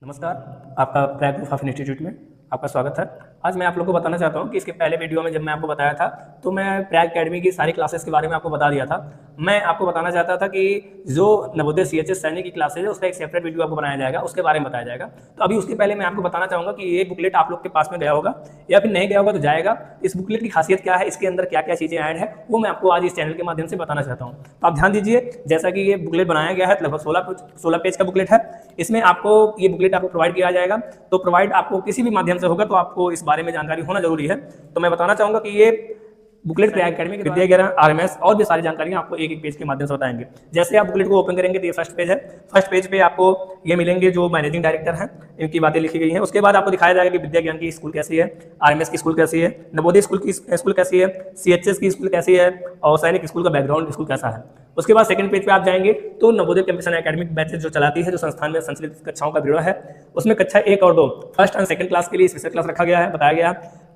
नमस्कार, आपका Prague group of institute में आपका स्वागत है। आज मैं आप लोगों को बताना चाहता हूँ कि इसके पहले वीडियो में जब मैं आपको बताया था तो मैं प्रैग अकेडमी की सारी क्लासेस के बारे में आपको बता दिया था। मैं आपको बताना चाहता था कि जो नवोदय सीएचएस सैनिक की क्लासेज है उसका एक सेपरेट वीडियो आपको बनाया जाएगा, उसके बारे में बताया जाएगा। तो अभी उसके पहले मैं आपको बताना चाहूँगा कि ये बुकलेट आप लोग के पास में गया होगा या फिर नहीं गया होगा तो जाएगा। इस बुकलेट की खासियत क्या है, इसके अंदर क्या क्या चीज़ें ऐड है, वो मैं आपको आज इस चैनल के माध्यम से बताना चाहता हूँ। तो आप ध्यान दीजिए, जैसा कि ये बुकलेट बनाया गया है लगभग 16 पेज का बुकलेट है। इसमें आपको ये बुकलेट आपको प्रोवाइड किया जाएगा। तो प्रोवाइड आपको किसी भी माध्यम से होगा तो आपको इस बारे में जानकारी होना जरूरी है। तो मैं बताना चाहूंगा कि ये बुकलेट प्रैग अकेडमी के विद्या 11 आरएमएस और भी सारी जानकारियां आपको एक एक पेज के माध्यम से बताएंगे। जैसे आप बुकलेट को ओपन करेंगे तो ये फर्स्ट पेज है। फर्स्ट पेज पे आपको ये मिलेंगे जो मैनेजिंग डायरेक्टर हैं, इनकी बातें लिखी गई हैं। उसके बाद आपको दिखाया जाएगा कि विद्या ज्ञान की स्कूल कैसी है, आरएमएस की स्कूल कैसी है, नवोदय स्कूल की स्कूल कैसी है, सीएचएस की स्कूल कैसी है और सैनिक स्कूल का बैकग्राउंड स्कूल कैसा है। उसके बाद सेकंड पेज पे आप जाएंगे तो नवोदय कैंपस एकेडमिक बैचेज जो चलाती है, जो संस्थान में संचालित कक्षाओं का ब्यूरो है, उसमें कक्षा 1 और 2 फर्स्ट एंड सेकंड क्लास के लिए स्पेशल क्लास रखा गया है, बताया गया।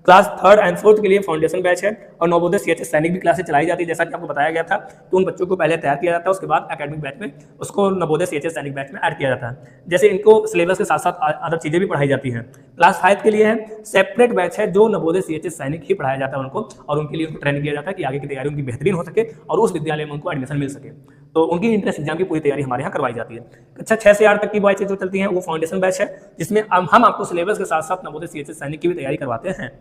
क्लास 3rd एंड 4th के लिए फाउंडेशन बैच है और नवोदय सीएचएस सैनिक भी क्लासेस चलाई जाती है। जैसा कि आपको बताया गया था तो उन बच्चों को पहले तैयार किया जाता है, उसके बाद एकेडमिक बैच में उसको नवोदय सीएचएस सैनिक बैच में ऐड किया जाता है। जैसे इनको सिलेबस के साथ साथ अदर चीजें भी पढ़ाई जाती हैं। क्लास 5 के लिए है सेपरेट बैच है जो नवोदय सीएचएस सैनिक ही पढ़ाया जाता है उनको, और उनके लिए उनको ट्रेनिंग किया जाता है कि आगे की तैयारी उनकी बेहतरीन हो सके और उस विद्यालय में उनको एडमिशन मिल सके। तो उनकी इंट्रेंस एग्जाम की पूरी तैयारी हमारे यहाँ करवाई जाती है। कक्षा 6 से 8 तक की बैचेज जो चलती हैं वो फाउंडेशन बैच है, जिसमें हम आपको सिलेबस के साथ साथ नवोदय सीएचएस सैनिक की भी तैयारी करवाते हैं।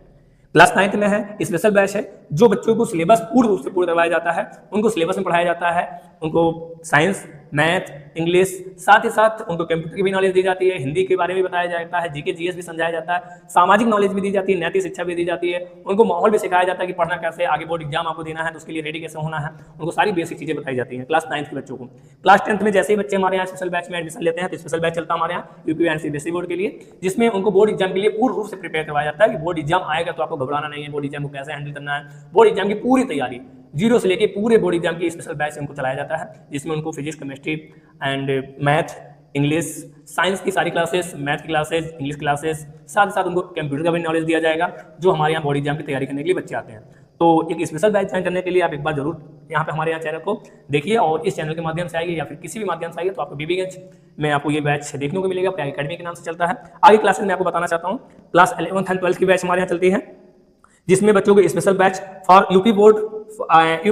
क्लास 9th में है स्पेशल बैच है, जो बच्चों को सिलेबस पूर्ण रूप से पूर्ण करवाया जाता है। उनको सिलेबस में पढ़ाया जाता है, उनको साइंस, मैथ, इंग्लिश, साथ ही साथ उनको कंप्यूटर की भी नॉलेज दी जाती है, हिंदी के बारे में बताया जाता है, जीके जीएस भी समझाया जाता है, सामाजिक नॉलेज भी दी जाती है, नैतिक शिक्षा भी दी जाती है। उनको माहौल भी सिखाया जाता है कि पढ़ना कैसे, आगे बोर्ड एग्जाम आपको देना है तो उसके लिए रेडी कैसे होना है, उनको सारी बेसिक चीजें बताई जाती हैं क्लास 9th के बच्चों को। क्लास 10th में जैसे ही बच्चे हमारे यहाँ स्पेशल बैच में एडमिशन लेते हैं तो स्पेशल बैच चलता है हमारे यहाँ यूपी एंड सीबीएसई बोर्ड के लिए, जिसमें उनको बोर्ड एग्जाम के लिए पूर्ण रूप से प्रिपेयर करवाया जाता है कि बोर्ड एग्जाम आएगा तो आपको घबराना नहीं है, बोर्ड एग्जाम को कैसे हैंडल करना है। बोर्ड एग्जाम की पूरी तैयारी जीरो से लेके पूरे बोर्ड एग्जाम की स्पेशल बैच उनको चलाया जाता है, जिसमें उनको physics, chemistry and math, English, science की सारी क्लासेस, मैथ की क्लासेस, इंग्लिश क्लासेस, साथ ही साथ उनको कंप्यूटर का भी नॉलेज दिया जाएगा जो हमारे यहाँ बोर्ड एग्जाम की तैयारी करने के लिए बच्चे आते हैं। तो एक स्पेशल बैच ज्वाइन करने के लिए आप एक बार जरूर यहाँ पे हमारे यहाँ चैनल को देखिए, और इस चैनल के माध्यम से आइए या फिर किसी भी माध्यम से आइए तो आपको बीबीगंज में आपको ये बैच देखने को मिलेगा। प्रैग अकेडमी के नाम से चलता है। आगे क्लासेस में आपको बताना चाहता हूँ, क्लास 11th एंड 12th की बैच हमारे यहाँ चलती है, जिसमें बच्चों को special batch for UP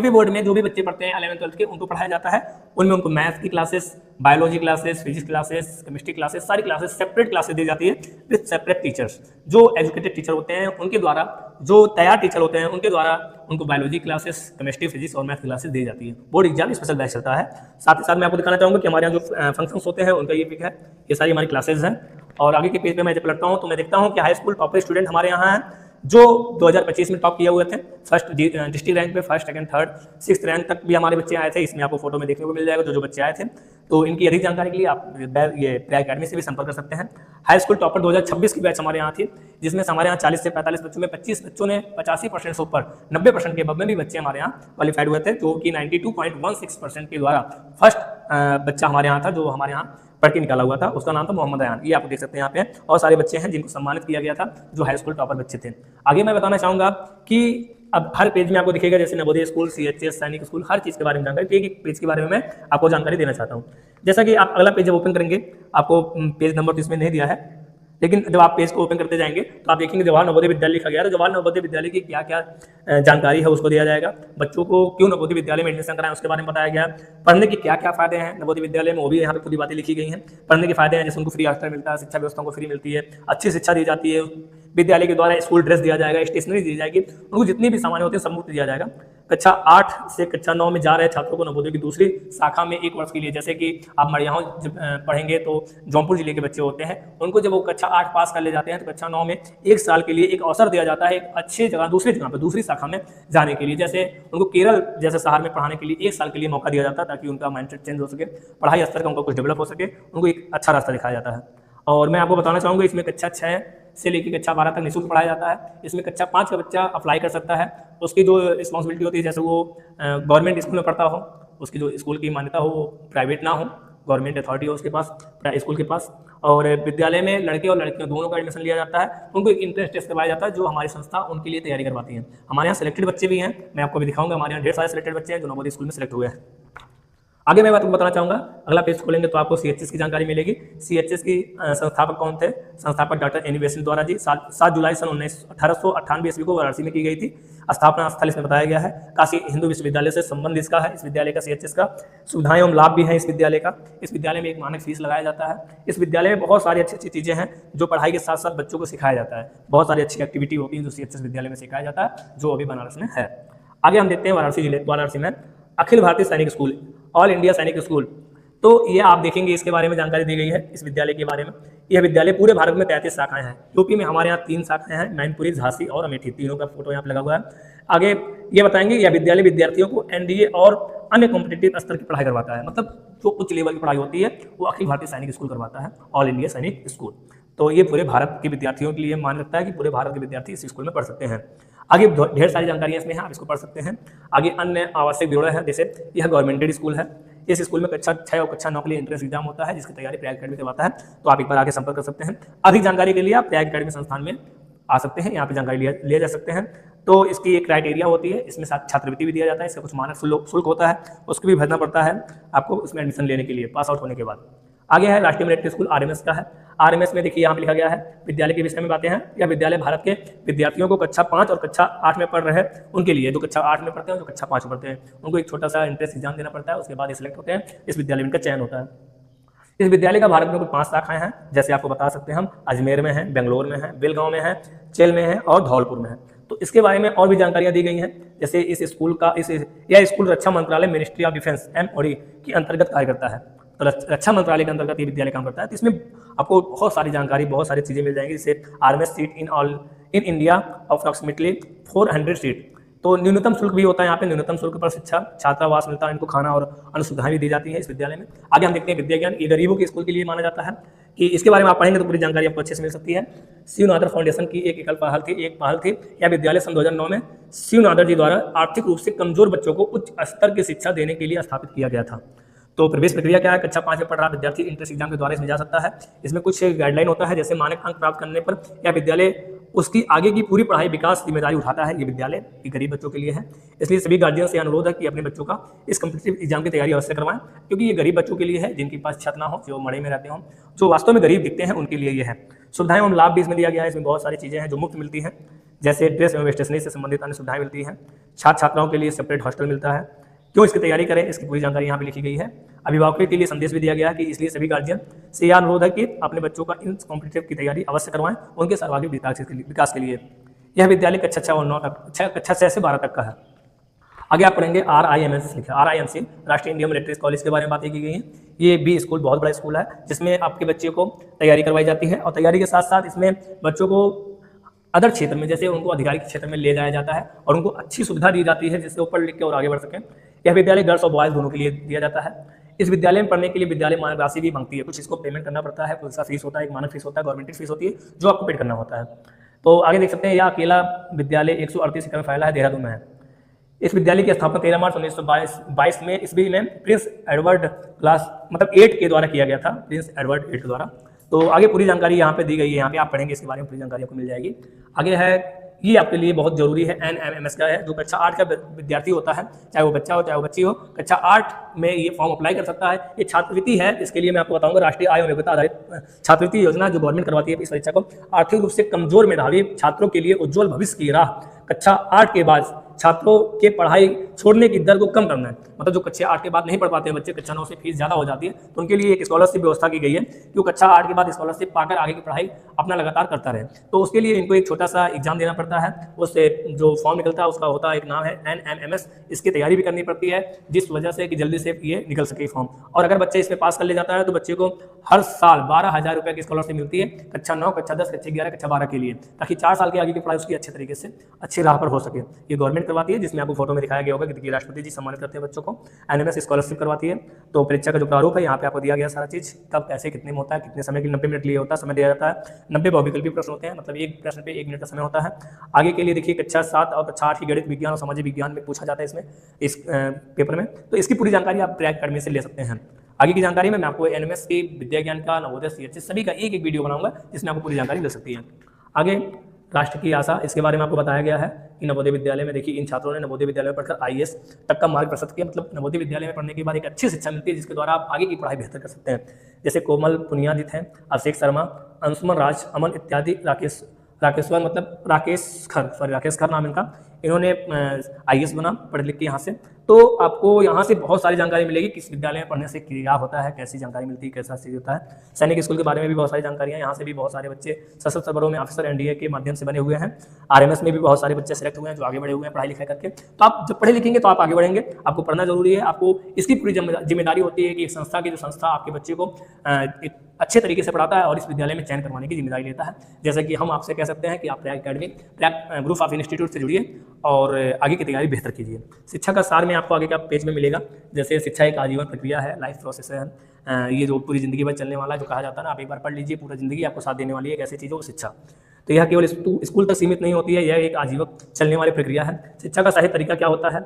board में जो भी बच्चे पढ़ते हैं 11th 12th के उनको पढ़ाया जाता है। उनमें उनको मैथ की classes, biology classes, physics classes, chemistry classes, सारी क्लासेस सेपरेट क्लासेस दी जाती है विद सेपरेट टीचर्स। जो एजुकेटेड टीचर होते हैं उनके द्वारा, जो तैयार टीचर होते हैं उनके द्वारा उनको बायोलॉजी क्लासेस, केमिस्ट्री, फिजिक्स और मैथ क्लासेस दी जाती है। बोर्ड एग्जाम स्पेशल बैच चलता है। साथ ही साथ मैं आपको दिखाना चाहूँगा कि हमारे यहाँ जो फंक्शंस होते हैं उनका ये पिक है, ये सारी हमारी क्लासेज हैं। और आगे के पेज पे मैं जब पलटता हूँ तो मैं देखता हूँ कि हाई स्कूल टॉपर स्टूडेंट हमारे यहाँ हैं जो 2025 में टॉप किए हुए थे। फर्स्ट डिस्ट्रिक्ट रैंक पे, first, second, third, 6th rank तक भी हमारे बच्चे आए थे। इसमें आपको फोटो में देखने को मिल जाएगा जो बच्चे आए थे। तो इनकी अधिक जानकारी के लिए आप ये प्रैग अकेडमी से भी संपर्क कर सकते हैं। हाई स्कूल टॉपर 2026 की बैच हमारे यहाँ थी, जिसमें हमारे यहाँ 40 से 45 बच्चों में 25 बच्चों ने 85% से ऊपर 90% के अब में भी बच्चे हमारे यहाँ क्वालिफाइड हुए थे, जो कि 92.16% के द्वारा फर्स्ट बच्चा हमारे यहाँ था जो हमारे यहाँ पढ़ के निकाला हुआ था। उसका नाम था मोहम्मद अयान। ये आप देख सकते हैं यहाँ पे, और सारे बच्चे हैं जिनको सम्मानित किया गया था जो हाई स्कूल टॉपर बच्चे थे। आगे मैं बताना चाहूँगा कि अब हर पेज में आपको दिखेगा जैसे नवोदय स्कूल, सीएचएस, सैनिक स्कूल, हर चीज़ के बारे में जानकारी, एक पेज के बारे में मैं आपको जानकारी देना चाहता हूँ। जैसा कि आप अगला पेज जब ओपन करेंगे, आपको पेज नंबर तो इसमें नहीं दिया है, लेकिन जब आप पेज को ओपन करते जाएंगे तो आप देखेंगे जवाहर नवोदय विद्यालय लिखा गया है। तो जवाहर नवोदय विद्यालय की क्या क्या जानकारी है उसको दिया जाएगा। बच्चों को क्यों नवोदय विद्यालय में एडमिशन कराएं उसके बारे में बताया गया। पढ़ने के क्या क्या फायदे हैं नवोदय विद्यालय में, वो भी यहाँ पे पूरी बातें लिखी गई हैं। पढ़ने के फायदे हैं जैसे उनको फ्री हॉस्टल मिलता है, शिक्षा व्यवस्था को फ्री मिलती है, अच्छी शिक्षा दी जाती है, विद्यालय के द्वारा स्कूल ड्रेस दिया जाएगा, स्टेशनरी दी जाएगी, उनको जितनी भी सामान होते हैं सब मुफ्त दिया जाएगा। कक्षा 8 से कक्षा 9 में जा रहे छात्रों को नवोदय की दूसरी शाखा में 1 वर्ष के लिए, जैसे कि आप मरियाओं जब पढ़ेंगे तो जौनपुर जिले के बच्चे होते हैं, उनको जब वो कक्षा 8 पास कर ले जाते हैं तो कक्षा 9 में 1 साल के लिए एक अवसर दिया जाता है एक अच्छी जगह, दूसरी जगह पर, दूसरी शाखा में जाने के लिए। जैसे उनको केरल जैसे शहर में पढ़ाने के लिए 1 साल के लिए मौका दिया जाता है ताकि उनका माइंडसेट चेंज हो सके, पढ़ाई स्तर का उनका कुछ डेवलप हो सके, उनको एक अच्छा रास्ता दिखाया जाता है। और मैं आपको बताना चाहूँगा इसमें कक्षा 6 से लेकर कक्षा 12 तक निःशुल्क पढ़ाया जाता है। इसमें कक्षा 5 का बच्चा अप्लाई कर सकता है। उसकी जो रिस्पॉन्सिबिलिटी होती है, जैसे वो गवर्नमेंट स्कूल में पढ़ता हो, उसकी जो स्कूल की मान्यता हो वो प्राइवेट ना हो, गवर्नमेंट अथॉरिटी हो उसके पास, स्कूल के पास। और विद्यालय में लड़के और लड़कियों दोनों का एडमिशन लिया जाता है। उनको एक इंट्रेंस टेस्ट करवाया जाता है जो हमारी संस्था उनके लिए तैयारी करवाती है। हमारे यहाँ सिलेक्टेड बच्चे भी हैं, मैं आपको भी दिखाऊंगा। हमारे यहाँ ढेर सारे सिलेक्टेड बच्चे हैं जो नवोदय स्कूल में सिलेक्ट हुए हैं। आगे मैं आपको बताना चाहूँगा, अगला पेज खोलेंगे तो आपको CHS की जानकारी मिलेगी। CHS की संस्थापक कौन थे? संस्थापक डॉक्टर एनी बेसेंट द्वारा जी 7 जुलाई सन 1898 ईस्वी को वाराणसी में की गई थी। स्थापना स्थल इसमें बताया गया है, काशी हिंदू विश्वविद्यालय से संबंध इसका है, इस विद्यालय का CHS का। सुविधाएं एवं लाभ भी हैं इस विद्यालय का। इस विद्यालय में एक मानक फीस लगाया जाता है। इस विद्यालय में बहुत सारी अच्छी अच्छी चीज़ें हैं जो पढ़ाई के साथ साथ बच्चों को सिखाया जाता है। बहुत सारी अच्छी एक्टिविटी होती है जो CHS विद्यालय में सिखाया जाता है, जो अभी बनारस में है। आगे हम देखते हैं वाराणसी में अखिल भारतीय सैनिक स्कूल, ऑल इंडिया सैनिक स्कूल। तो ये आप देखेंगे, इसके बारे में जानकारी दी गई है इस विद्यालय के बारे में। यह विद्यालय पूरे भारत में 33 शाखाएं हैं। यूपी में हमारे यहाँ 3 शाखाएं हैं, मैनपुरी, झांसी और अमेठी, तीनों का फोटो यहाँ पे लगा हुआ है। आगे ये बताएंगे, यह विद्यालय विद्यार्थियों को NDA और अन्य कॉम्पिटिटिव स्तर की पढ़ाई करवाता है। मतलब जो उच्च लेवल की पढ़ाई होती है वो अखिल भारतीय सैनिक स्कूल करवाता है, ऑल इंडिया सैनिक स्कूल। तो ये पूरे भारत के विद्यार्थियों के लिए मान रखता है कि पूरे भारत के विद्यार्थी इस स्कूल में पढ़ सकते हैं। आगे ढेर सारी जानकारियाँ इसमें हैं, आप इसको पढ़ सकते हैं। आगे अन्य आवश्यक ब्यौरे हैं, जैसे यह गवर्नमेंटेड स्कूल है। इस स्कूल में कक्षा 6 और कक्षा 9 के लिए एंट्रेंस एग्जाम होता है, जिसकी तैयारी प्रयाग अकेडमी करवाता है। तो आप एक बार आगे संपर्क कर सकते हैं। अधिक जानकारी के लिए आप प्रयाग अकेडमी संस्थान में आ सकते हैं, यहाँ पे जानकारी ले जा सकते हैं। तो इसकी एक क्राइटेरिया होती है, इसमें साथ छात्रवृत्ति भी दिया जाता है, इसका कुछ मानक शुल्क होता है, उसको भी भरना पड़ता है आपको उसमें एडमिशन लेने के लिए, पास आउट होने के बाद। आगे है राष्ट्रीय मेरिट स्कूल, RMS का है। RMS में देखिए यहाँ पे लिखा गया है, विद्यालय के विषय में बातें हैं। यह विद्यालय भारत के विद्यार्थियों को कक्षा 5 और कक्षा 8 में पढ़ रहे हैं उनके लिए, जो कक्षा 8 में पढ़ते हैं, जो कक्षा 5 में पढ़ते हैं, उनको एक छोटा सा एंट्रेंस एग्जाम देना पड़ता है, उसके बाद ये सिलेक्ट होते हैं, इस विद्यालय में इनका चयन होता है। इस विद्यालय का भारत में कुल 5 शाखाएं हैं, जैसे आपको बता सकते हैं हम, अजमेर में है, बेंगलोर में है, बेलगांव में है, चेल में है और धौलपुर में है। तो इसके बारे में और भी जानकारियां दी गई हैं, जैसे इस स्कूल का यह स्कूल रक्षा मंत्रालय, मिनिस्ट्री ऑफ डिफेंस MOD के अंतर्गत कार्य करता है। तो रक्षा मंत्रालय के अंतर्गत ये विद्यालय काम करता है। तो इसमें आपको बहुत सारी जानकारी, बहुत सारी चीज़ें मिल जाएंगी, जैसे RMS seat in India approximately 400 seat. तो न्यूनतम शुल्क भी होता है यहाँ पे, न्यूनतम शुल्क पर शिक्षा छात्रावास मिलता है, इनको खाना और अन्य सुविधाएं भी दी जाती है इस विद्यालय में। आगे हम देखते हैं विद्या ज्ञान, ये गरीबों के स्कूल के लिए माना जाता है कि इसके बारे में आप पढ़ेंगे तो पूरी जानकारी आपको अच्छे से मिल सकती है। शिव नादर फाउंडेशन की एक पहल थी। यह विद्यालय सन 2009 में शिव नादर जी द्वारा आर्थिक रूप से कमजोर बच्चों को उच्च स्तर की शिक्षा देने के लिए स्थापित किया गया था। तो प्रवेश प्रक्रिया क्या है? कक्षा 5 में पढ़ रहा विद्यार्थी इंट्रेंस एग्जाम के द्वारा इसमें जा सकता है। इसमें कुछ गाइडलाइन होता है, जैसे मानक अंक प्राप्त करने पर यह विद्यालय उसकी आगे की पूरी पढ़ाई विकास जिम्मेदारी उठाता है। ये विद्यालय गरीब बच्चों के लिए है, इसलिए सभी गार्जियन से अनुरोध है कि अपने बच्चों का इस कॉम्पिटिटिव एग्जाम की तैयारी अवश्य करवाएं, क्योंकि ये गरीब बच्चों के लिए है, जिनके पास छत ना हो, जो मड़ई में रहते हों, जो वास्तव में गरीब दिखते हैं, उनके लिए ये है। सुविधाएं एवं लाभ भी इसमें दिया गया है। इसमें बहुत सारी चीज़ें हैं जो मुफ्त मिलती हैं, जैसे ड्रेस एवं स्टेशनरी से संबंधित अन्य सुविधाएं मिलती हैं। छात्र छात्राओं के लिए सेपरेट हॉस्टल मिलता है। क्यों इसकी तैयारी करें, इसकी पूरी जानकारी यहाँ पे लिखी गई है। अभिभावकों के लिए संदेश भी दिया गया है कि इसलिए सभी गार्जियन से यह अनुरोध है कि अपने बच्चों का इन कॉम्पिटिटिव की तैयारी अवश्य करवाएं, उनके सर्वांगीण विकास के लिए। यह विद्यालय कक्षा 6 और 9 तक, कक्षा 6 से 12 तक का है। आगे आप पढ़ेंगे RIMC राष्ट्रीय इंडियन मिलिट्री कॉलेज के बारे में बातें की गई हैं। ये भी स्कूल बहुत बड़ा स्कूल है, जिसमें आपके बच्चे को तैयारी करवाई जाती है, और तैयारी के साथ साथ इसमें बच्चों को अदर क्षेत्र में, जैसे उनको अधिकारी के क्षेत्र में ले जाया जाता है और उनको अच्छी सुविधा दी जाती है, जिससे वो पढ़ लिख के और आगे बढ़ सकें। यह विद्यालय गर्ल्स और बॉयज़ दोनों के लिए दिया जाता है। इस विद्यालय में पढ़ने के लिए विद्यालय मानक राशि भी मांगती है, कुछ इसको पेमेंट करना पड़ता है, कुछ फीस होता है, एक मानक फीस होता है, गवर्नमेंट फीस होती है, जो आपको पेड करना होता है। तो आगे देख सकते हैं, यह अकेला विद्यालय 138 एकड़ में फैला है, देहरादून में है। इस विद्यालय की स्थापना 13 मार्च 1922 में ईस्वी में प्रिंस एडवर्ड क्लास 8 के द्वारा किया गया था, प्रिंस एडवर्ड 8 के द्वारा। तो आगे पूरी जानकारी यहाँ पे दी गई है, यहाँ पे आप पढ़ेंगे इसके बारे में, पूरी जानकारी आपको मिल जाएगी। आगे है, ये आपके लिए बहुत जरूरी है, NMMS का है, जो कक्षा 8 का विद्यार्थी होता है, चाहे वो बच्चा हो चाहे वो बच्ची हो, कक्षा 8 में ये फॉर्म अप्लाई कर सकता है। ये छात्रवृत्ति है, इसके लिए मैं आपको बताऊंगा, राष्ट्रीय आय और योग्यता आधारित छात्रवृत्ति योजना जो गवर्नमेंट करवाती है इस परीक्षा को। आर्थिक रूप से कमजोर मेधावी छात्रों के लिए उज्ज्वल भविष्य की राह, कक्षा 8 के बाद छात्रों के पढ़ाई छोड़ने की दर को कम करना है। मतलब जो कक्षा 8 के बाद नहीं पढ़ पाते हैं बच्चे, कक्षा 9 से फीस ज़्यादा हो जाती है, तो उनके लिए एक स्कॉलरशिप व्यवस्था की गई है कि वो कक्षा 8 के बाद स्कॉलरशिप पाकर आगे की पढ़ाई अपना लगातार करता रहे। तो उसके लिए इनको एक छोटा सा एग्जाम देना पड़ता है, उससे जो फॉर्म निकलता है उसका होता है, एक नाम है NMMS। इसकी तैयारी भी करनी पड़ती है, जिस वजह से कि जल्दी से ये निकल सके फॉर्म। और अगर बच्चे इसमें पास कर ले जाता है तो बच्चे को हर साल 12,000 रुपये की स्कॉलरशिप मिलती है, कक्षा 9, कक्षा 10, कक्षा 11, कक्षा 12 के लिए, ताकि 4 साल के आगे की पढ़ाई उसकी अच्छे तरीके से अच्छी राह पर हो सके। ये गवर्नमेंट करवाती है, जिसमें आपको फोटो में दिखाया गया होगा कि राष्ट्रपति जी सम्मानित करते हैं बच्चों को। NMS स्कॉलरशिप करवाती है। तो परीक्षा का जो प्रारूप है यहाँ पे आपको दिया गया सारा चीज़, कब कैसे कितने में होता है, कितने समय के 90 मिनट लिए होता है, समय दिया जाता है। 90 बहुविकल्पी प्रश्न होते हैं, मतलब एक प्रश्न पे 1 मिनट का समय होता है। आगे के लिए देखिए, कक्षा 7 और कक्षा 8 की गणित विज्ञान और सामाजिक विज्ञान में पूछा जाता है इसमें, इस पेपर में। तो इसकी पूरी जानकारी आप प्रयाग अकेडमी से ले सकते हैं। आगे की जानकारी में मैं आपको NMS की, विद्या ज्ञान का, नवोदय, CHS सभी का एक वीडियो बनाऊंगा, जिसमें आपको पूरी जानकारी मिल सकती है। आगे राष्ट्र की आशा, इसके बारे में आपको बताया गया है कि नवोदय विद्यालय में देखिए इन छात्रों ने नवोदय विद्यालय में पढ़कर आईएएस तक का मार्ग प्रशस्त किया। मतलब नवोदय विद्यालय में पढ़ने के बाद एक अच्छी शिक्षा मिलती है जिसके द्वारा आप आगे की पढ़ाई बेहतर कर सकते हैं। जैसे कोमल पुनियादित हैं, अभिषेक शर्मा, अंशुमन राज, अमन इत्यादि, राकेश खर नाम इनका, इन्होंने आईएएस बना पढ़ लिख के यहाँ से। तो आपको यहाँ से बहुत सारी जानकारी मिलेगी किस विद्यालय में पढ़ने से क्या होता है, कैसी जानकारी मिलती है, कैसा चीज होता है। सैनिक स्कूल के बारे में भी बहुत सारी जानकारियाँ, यहाँ से भी बहुत सारे बच्चे सशस्त्र बलों में ऑफिसर एनडीए के माध्यम से बने हुए हैं। आरएमएस में भी बहुत सारे बच्चे सेलेक्ट हुए हैं जो आगे बढ़े हुए हैं पढ़ाई लिखाई करके। तो आप जब पढ़े लिखेंगे तो आप आगे बढ़ेंगे, आपको पढ़ना जरूरी है। आपको इसकी पूरी जिम्मेदारी होती है कि एक संस्था की जो संस्था आपके बच्चे को एक अच्छे तरीके से पढ़ाता है और इस विद्यालय में चयन करवाने की जिम्मेदारी लेता है। जैसे कि हम आपसे कह सकते हैं कि आप Prayag academy, Prayag group of institute से जुड़िए और आगे की तैयारी बेहतर कीजिए। शिक्षा का सार में आपको आगे का पेज में मिलेगा। जैसे शिक्षा एक आजीवन प्रक्रिया है, लाइफ प्रोसेस है, ये जो पूरी ज़िंदगी भर चलने वाला है, जो कहा जाता है ना, आप एक बार पढ़ लीजिए, पूरा ज़िंदगी आपको साथ देने वाली है एक ऐसी चीज़ हो शिक्षा। तो यह केवल स्कूल तक सीमित नहीं होती है, यह एक आजीवन चलने वाली प्रक्रिया है। शिक्षा का सही तरीका क्या होता है,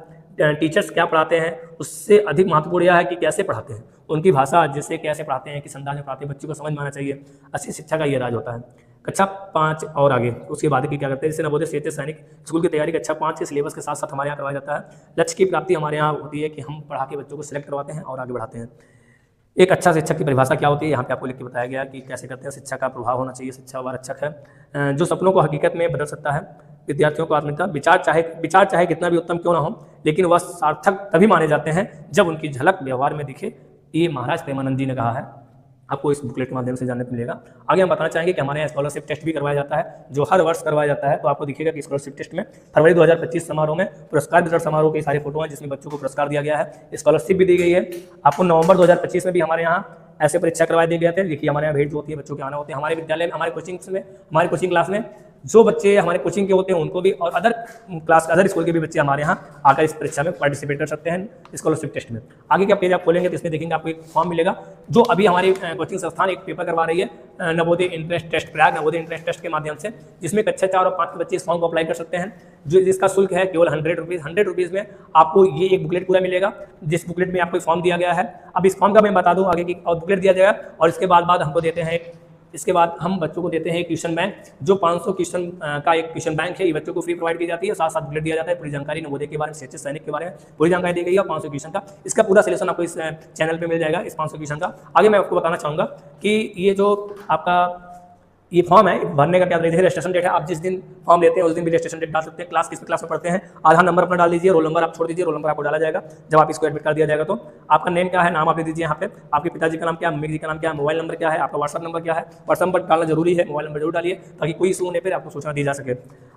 टीचर्स क्या पढ़ाते हैं, उससे अधिक महत्वपूर्ण यह है कि कैसे पढ़ाते हैं, उनकी भाषा जिससे कैसे पढ़ाते हैं, किस अंदाज में पढ़ाते हैं, बच्चों को समझ में आना चाहिए। अच्छी शिक्षा का ये राज होता है। कक्षा 5 और आगे उसके बाद की क्या करते हैं, जैसे नवोदय सीएचएस सैनिक स्कूल की तैयारी कक्षा 5 के सिलेबस के साथ साथ हमारे यहाँ करवाया जाता है। लक्ष्य की प्राप्ति हमारे यहाँ होती है कि हम पढ़ा के बच्चों को सिलेक्ट करवाते हैं और आगे बढ़ाते हैं। एक अच्छा शिक्षक की परिभाषा क्या होती है, यहाँ पे आपको लिख के बताया गया कि कैसे करते हैं। शिक्षा का प्रभाव होना चाहिए, शिक्षा वारक्षक है जो सपनों को हकीकत में बदल सकता है। विद्यार्थियों को आत्मीयता, विचार चाहे कितना भी उत्तम क्यों ना हो, लेकिन वह सार्थक तभी माने जाते हैं जब उनकी झलक व्यवहार में दिखे। ये महाराज प्रेमानंद जी ने कहा है, आपको इस बुकलेट के माध्यम से जानने को मिलेगा। आगे हम बताना चाहेंगे कि हमारे यहाँ स्कॉलरशिप टेस्ट भी करवाया जाता है जो हर वर्ष करवाया जाता है। तो आपको दिखेगा कि स्कॉलरशिप टेस्ट में फरवरी 2025 समारोह में पुरस्कार वितरण समारोह के सारे फोटो हैं जिसमें बच्चों को पुरस्कार दिया गया है, स्कॉलरशिप भी दी गई है। आपको नवंबर 2025 में भी हमारे यहाँ ऐसे परीक्षा करवाए दिए गए थे। देखिए हमारे यहाँ भीड़ जो होती है बच्चों के आना होते हैं हमारे विद्यालय में, हमारे कोचिंग क्लास में जो बच्चे हमारे कोचिंग के होते हैं उनको भी और अदर स्कूल के भी बच्चे हमारे यहाँ आकर इस परीक्षा में पार्टिसिपेट कर सकते हैं स्कॉलरशिप टेस्ट में। आगे का पेज आप खोलेंगे तो इसमें देखेंगे आपको एक फॉर्म मिलेगा जो अभी हमारी कोचिंग संस्थान एक पेपर करवा रही है Navodaya entrance test, Prayag Navodaya entrance test के माध्यम से, जिसमें कक्षा 4 और 5 के बच्चे इस फॉर्म को अप्लाई कर सकते हैं। जो जिसका शुल्क है केवल 100 रुपीज़। 100 रुपीज़ में आपको ये एक बुकलेट पूरा मिलेगा जिस बुकलेट में आपको एक फॉर्म दिया गया है। अब इस फॉर्म का मैं बता दूं आगे की, और बुकलेट दिया जाएगा और इसके बाद हमको देते हैं इसके बाद हम बच्चों को देते हैं एक क्वेश्चन बैंक जो 500 क्वेश्चन का एक क्वेश्चन बैंक है। ये बच्चों को फ्री प्रोवाइड की जाती है, साथ साथ बुकलेट दिया जाता है, पूरी जानकारी नवोदय के बारे में, सीएचएस सैनिक के बारे में पूरी जानकारी दी गई है। 500 क्वेश्चन का इसका पूरा सिलेक्शन आपको इस चैनल पे मिल जाएगा इस 500 क्वेश्चन का। आगे मैं आपको बताना चाहूँगा कि ये जो आपका ये फॉर्म है भरने का क्या रजिस्ट्रेशन डेट है। आप जिस दिन फॉर्म लेते हैं उस दिन भी रजिस्ट्रेशन डेट डाल सकते हैं। क्लास किस क्लास में पढ़ते हैं, आधार नंबर अपना डाल दीजिए, रोल नंबर आप छोड़ दीजिए, रोल नंबर आपको डाला जाएगा जब आप इसको एडमिट कर दिया जाएगा। तो आपका नेम क्या है, नाम आप दे दीजिए यहाँ पे, आपके पिताजी का नाम क्या है, मम्मी जी का नाम क्या है, मोबाइल नंबर क्या है, आपका व्हाट्सअप नंबर क्या है। व्हाट्सअप नंबर डालना जरूरी है, मोबाइल नंबर जरूर डालिए ताकि कोई इशू होने पर आपको सूचना दी जा सके।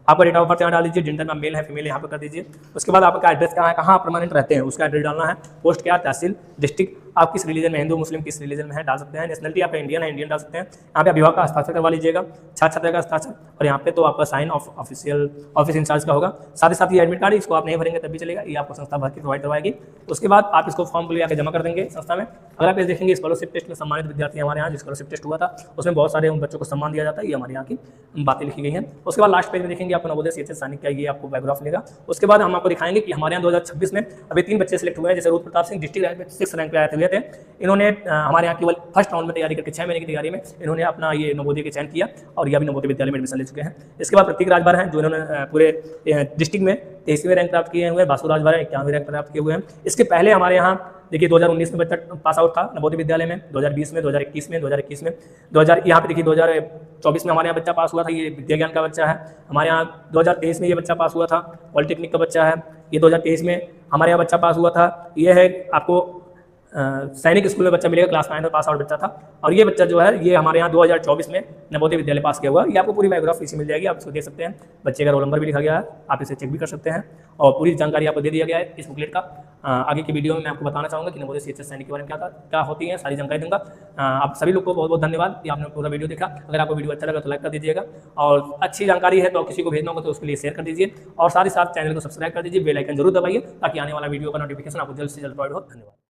आपका डेट ऑफ बर्थ यहाँ डाल दीजिए, जेंडर में मेल है फीमेल यहाँ पर कर दीजिए। उसके बाद आपका एड्रेस कहाँ है, कहाँ परमानेंट रहते हैं उसका एड्रेस डालना है, पोस्ट क्या, तहसील, डिस्ट्रिक्ट, आप किस रिलीजन में, हिंदू मुस्लिम किस रिलीजन में है डाल सकते हैं। नेशनलिटी आपका इंडियन है, इंडियन डाल सकते हैं। यहाँ पे अभिभावक का हस्ताक्षर करवा लीजिएगा, छात्र का हस्ताक्षर, और यहाँ पे तो आपका साइन ऑफिस इंचार्ज का होगा। साथ ही साथ ये एडमिट कार्ड इसको आप नहीं भरेंगे तब भी चलेगा, ये आपको संस्था भर के प्रोवाइड करवाएगी। उसके बाद आप इसको फॉर्म ले आकर जमा कर देंगे संस्था में। अगर आप इस देखेंगे स्कॉलरशिप टेस्ट में सम्मानित विद्यार्थी हमारे यहाँ जो स्कॉलरशिप टेस्ट हुआ था उसमें बहुत सारे उन बच्चों को सम्मान दिया जाता है, ये हमारे यहाँ की बातें लिखी गई हैं। उसके बाद लास्ट पेज में देखेंगे आपको नवोदय सीएचएस सैनिक का ये आपको बायोग्राफ मिलेगा। उसके बाद हम आपको दिखाएंगे कि हमारे यहाँ 2026 में अभी 3 बच्चे सिलेक्ट हुए हैं। जैसे रूप प्रताप सिंह डिस्ट्रिक्ट रैंक में 6 रैंक पे आए हुए थे। इन्होंने हमारे यहाँ केवल फर्स्ट राउंड में तैयारी करके 6 महीने की तैयारी में इन्होंने अपना ये नवोदय के चयन किया और ये अभी नवोदय विद्यालय में एडमिशन ले चुके हैं। इसके बाद प्रतीक राजभर हैं जो इन्होंने पूरे डिस्ट्रिक्ट में 23वें रैंक प्राप्त किए हुए हैं। बासु राजभर 91वें रैंक प्राप्त किए हुए हैं। इसके पहले हमारे यहाँ देखिए 2019 में बच्चा पास आउट था नवोदय विद्यालय में, 2020 में, 2021 में, 2021 में, यहाँ पे देखिए 2024 में हमारे यहाँ बच्चा पास हुआ था, ये विद्या ज्ञान का बच्चा है। हमारे यहाँ 2023 में ये बच्चा पास हुआ था, पॉलिटेक्निक का बच्चा है। ये 2023 में हमारे यहाँ बच्चा पास हुआ था। ये है आपको सैनिक स्कूल में बच्चा मिलेगा, क्लास 9 में पास आउट बच्चा था। और ये बच्चा जो है ये हमारे यहाँ 2024 में नवोदय विद्यालय पास किया हुआ। ये आपको पूरी बायोग्राफी इसी मिल जाएगी, आप इसको देख सकते हैं। बच्चे का रोल नंबर भी लिखा गया है, आप इसे चेक भी कर सकते हैं और पूरी जानकारी आपको दे दिया गया है इस बुकलेट का। आगे की वीडियो में मैं आपको बताना चाहूँगा कि नवोदय सीएचएस सैनिक के बारे में क्या होती है, सारी जानकारी दूंगा। आप सभी लोग को बहुत बहुत धन्यवाद कि आपने पूरा वीडियो देखा। अगर आपको वीडियो अच्छा लगा तो लाइक कर दीजिएगा और अच्छी जानकारी है तो किसी को भेजना होगा तो उसके लिए शेयर कर दीजिए और साथ ही साथ चैनल को सब्सक्राइब कर दीजिए, बेल आइकन जरूर दबाइए ताकि आने वाला वीडियो का नोटिफिकेशन आपको जल्द से जल्द प्रोवाइड हो। धन्यवाद।